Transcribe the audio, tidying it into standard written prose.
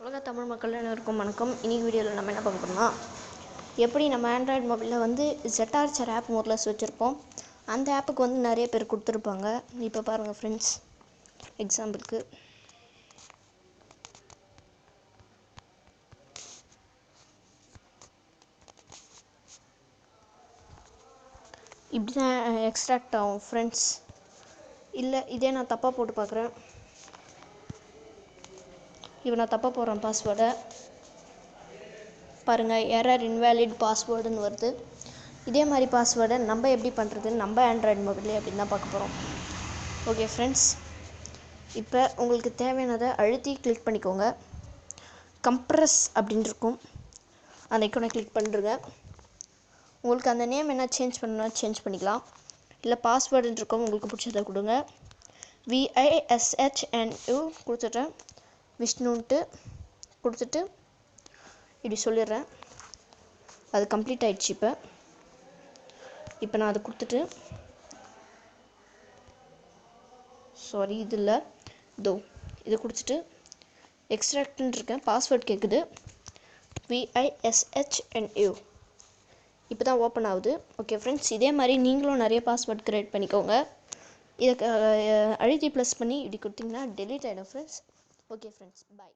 உலக தமிழ் மக்கள் அனைவருக்கும் வணக்கம். இன்னைக்கு வீடியோவில் நம்ம என்ன பார்க்க போறோம்னா, எப்படி நம்ம ஆண்ட்ராய்டு மொபைலில் வந்து zarchive ஆப் மோட்லஸ் வச்சுருப்போம். அந்த ஆப்புக்கு வந்து நிறைய பேர் கொடுத்துருப்பாங்க. இப்போ பாருங்கள் ஃப்ரெண்ட்ஸ், எக்ஸாம்பிளுக்கு இப்படி தான் எக்ஸ்ட்ராக்ட் ஆகும் ஃப்ரெண்ட்ஸ். இல்லை இதே நான் தப்பாக போட்டு பார்க்குறேன். இப்போ நான் தப்பாக போடுறேன் பாஸ்வேர்டை. பாருங்கள், எரர் இன்வேலிட் பாஸ்வேர்டுன்னு வருது. இதே மாதிரி பாஸ்வேர்டை நம்ம எப்படி பண்ணுறதுன்னு நம்ம ஆண்ட்ராய்டு மொபைல்லே அப்படின்னு தான் பார்க்க போகிறோம். ஓகே ஃப்ரெண்ட்ஸ், இப்போ உங்களுக்கு தேவையானதை அழுத்தி கிளிக் பண்ணிக்கோங்க. கம்ப்ரஸ் அப்படின்னு இருக்கும், அந்த ஐக்கானை கிளிக் பண்ணுறங்க. உங்களுக்கு அந்த நேம் என்ன சேஞ்ச் பண்ணணும்னா சேஞ்ச் பண்ணிக்கலாம். இல்லை பாஸ்வேர்டுன்னு இருக்கும், உங்களுக்கு பிடிச்சதை கொடுங்க. VISHNU கொடுத்துட்றேன், விஷ்ணுன்ட்டு கொடுத்துட்டு இப்படி சொல்லிடுறேன். அது கம்ப்ளீட் ஆகிடுச்சு. இப்போ நான் அதை கொடுத்துட்டு இது இல்லை, இதை கொடுத்துட்டு எக்ஸ்ட்ராக்ட்னு இருக்கேன். பாஸ்வேர்ட் கேட்குது, VISHNU. இப்போ தான் ஓப்பன் ஆகுது. ஓகே ஃப்ரெண்ட்ஸ், இதே மாதிரி நீங்களும் நிறைய பாஸ்வேர்ட் க்ரியேட் பண்ணிக்கோங்க. இதை அழுத்தி ப்ளஸ் பண்ணி இப்படி கொடுத்தீங்கன்னா டெலீட் ஆகிடும் ஃப்ரெண்ட்ஸ். ஓகே ஃப்ரெண்ட்ஸ், பாய்.